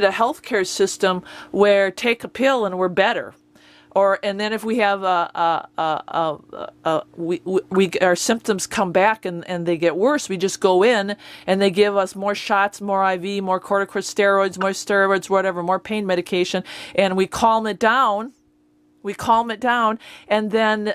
created a healthcare system where take a pill and we're better. And then if we have our symptoms come back and they get worse, we just go in and they give us more shots, more IV, more corticosteroids, more steroids, whatever, more pain medication, and we calm it down. And then,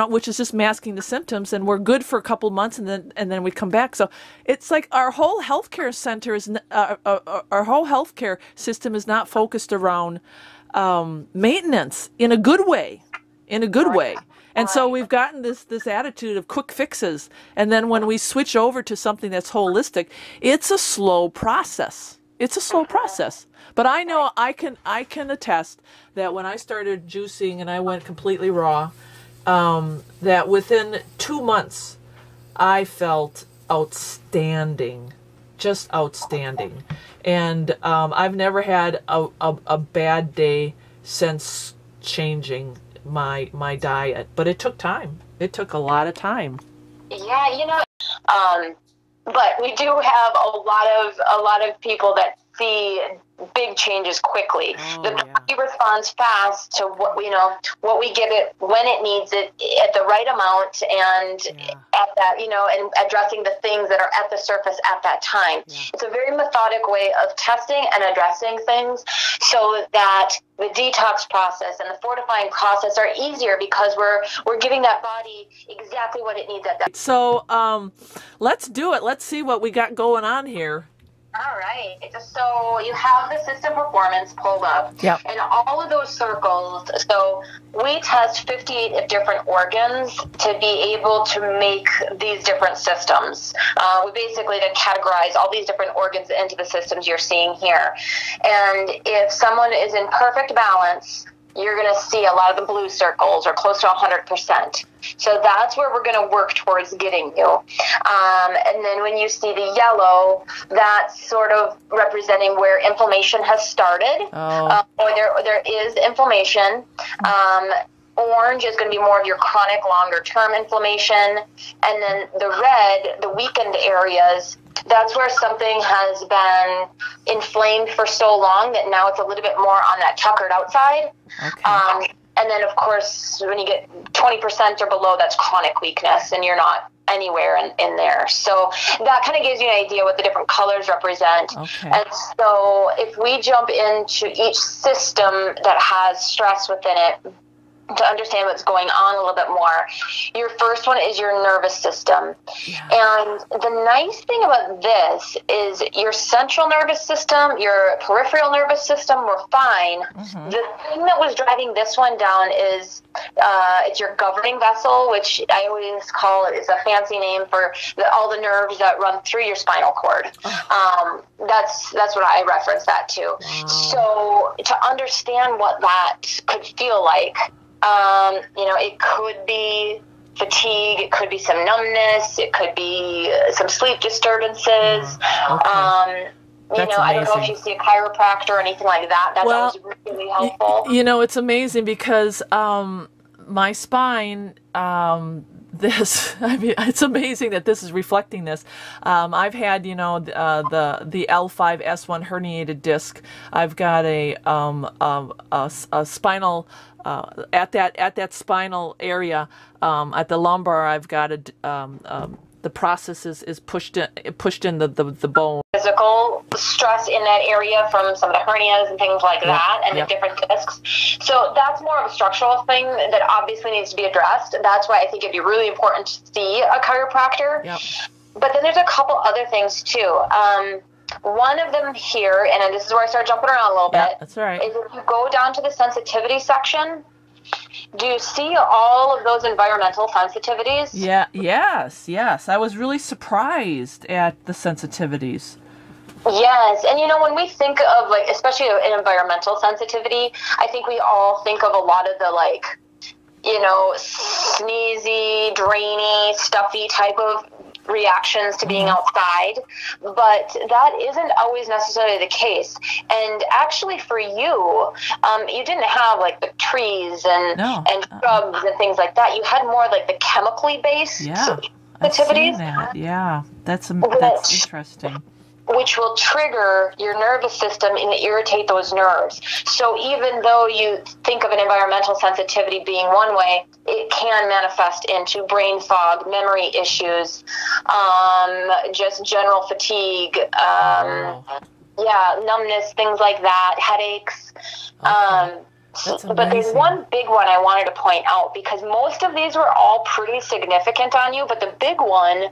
which is just masking the symptoms, and we're good for a couple months, and then we come back. So it's like our whole healthcare center is, our whole healthcare system is not focused around maintenance in a good way. And so we've gotten this attitude of quick fixes. And then when we switch over to something that's holistic, it's a slow process. But I know I can attest that when I started juicing and I went completely raw, that within 2 months I felt outstanding, just outstanding. And I've never had a bad day since changing my diet. But it took time. It took a lot of time. Yeah, but we do have a lot of people that see big changes quickly. The body responds fast to what we give it when it needs it at the right amount, and at that, and addressing the things that are at the surface at that time. It's a very methodic way of testing and addressing things so that the detox process and the fortifying process are easier because we're giving that body exactly what it needs at that. So let's do it. Let's see what we got going on here. All right. So you have the system performance pulled up. Yep. And all of those circles. So we test 58 different organs to be able to make these different systems. We basically then categorize all these different organs into the systems you're seeing here. And if someone is in perfect balance, you're going to see a lot of the blue circles, or close to 100%. So that's where we're going to work towards getting you. And then when you see the yellow, that's sort of representing where inflammation has started, or there is inflammation. Orange is going to be more of your chronic, longer-term inflammation. And then the red, the weakened areas, that's where something has been inflamed for so long that now it's a little bit more on that tuckered outside. Okay. And then, of course, when you get 20% or below, that's chronic weakness, and you're not anywhere in there. So that kind of gives you an idea what the different colors represent. Okay. And so if we jump into each system that has stress within it, to understand what's going on a little bit more, your first one is your nervous system. And the nice thing about this is your central nervous system, your peripheral nervous system were fine. The thing that was driving this one down is it's your governing vessel, which I always call it is a fancy name for all the nerves that run through your spinal cord. That's what I reference that to. So to understand what that could feel like, it could be fatigue, it could be some numbness, it could be some sleep disturbances. I don't know if you see a chiropractor or anything like that. That's always really helpful. It's amazing because my spine, it's amazing that this is reflecting this. I've had, the L5-S1 herniated disc. I've got a spinal, at that spinal area, at the lumbar, I've got the process is pushed in the bone. Physical stress in that area from some of the hernias and things like that, and the different discs. So that's more of a structural thing that obviously needs to be addressed. That's why I think it'd be really important to see a chiropractor. But then there's a couple other things too. One of them here, and this is where I start jumping around a little bit. That's right. Is if you go down to the sensitivity section, do you see all of those environmental sensitivities? Yes. I was really surprised at the sensitivities. Yes, and when we think of, especially an environmental sensitivity, I think we all think of a lot of the, sneezy, drainy, stuffy type of reactions to being outside, but that isn't always necessarily the case. And actually for you, you didn't have the trees and shrubs and things like that. You had more the chemically based sensitivities. I've seen that. That's interesting. which will trigger your nervous system and irritate those nerves. So even though you think of an environmental sensitivity being one way, it can manifest into brain fog, memory issues, just general fatigue, numbness, things like that, headaches. Okay. But there's one big one I wanted to point out, because most of these were all pretty significant on you, but the big one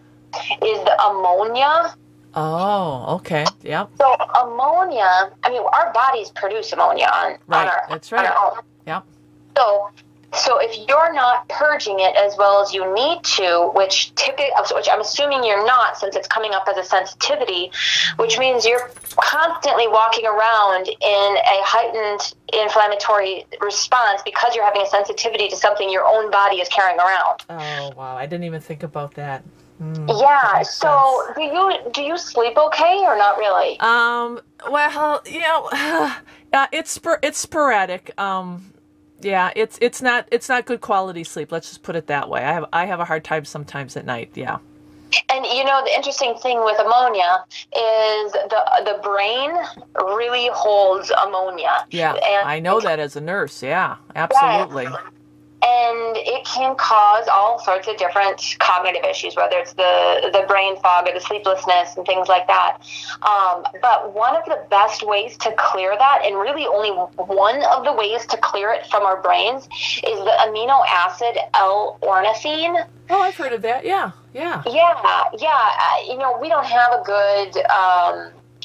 is the ammonia. Oh, okay. Yep. So ammonia, I mean, our bodies produce ammonia on our own. Yep. So if you're not purging it as well as you need to, which I'm assuming you're not, since it's coming up as a sensitivity, which means you're constantly walking around in a heightened inflammatory response because you're having a sensitivity to something your own body is carrying around. Oh, wow. I didn't even think about that. Yeah. So do you sleep okay or not really? Well, it's sporadic. Yeah, it's not good quality sleep. Let's just put it that way. I have a hard time sometimes at night. Yeah. And the interesting thing with ammonia is the brain really holds ammonia. Yeah, and I know that as a nurse. Yeah, absolutely. Yes. And it can cause all sorts of different cognitive issues, whether it's the brain fog or the sleeplessness and things like that. But one of the best ways to clear that, and really only one of the ways to clear it from our brains, is the amino acid L-ornithine. Oh, I've heard of that. Yeah. We don't have a good...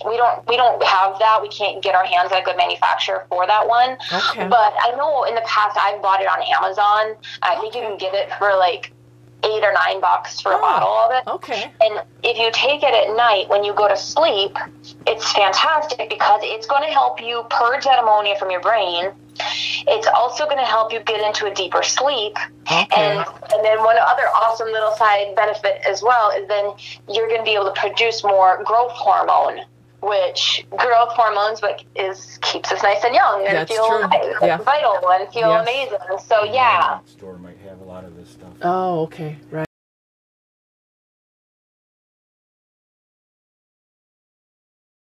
We don't have that. We can't get our hands on a good manufacturer for that one. Okay. But I know in the past I've bought it on Amazon. I think you can get it for like $8 or $9 for a bottle of it. Okay. And if you take it at night when you go to sleep, it's fantastic because it's going to help you purge that ammonia from your brain. It's also going to help you get into a deeper sleep. Okay. And then one other awesome little side benefit as well is then you're going to be able to produce more growth hormone, which growth hormones keeps us nice and young and feel vital and feel amazing. So, yeah. The store might have a lot of this stuff. Oh, okay. Right.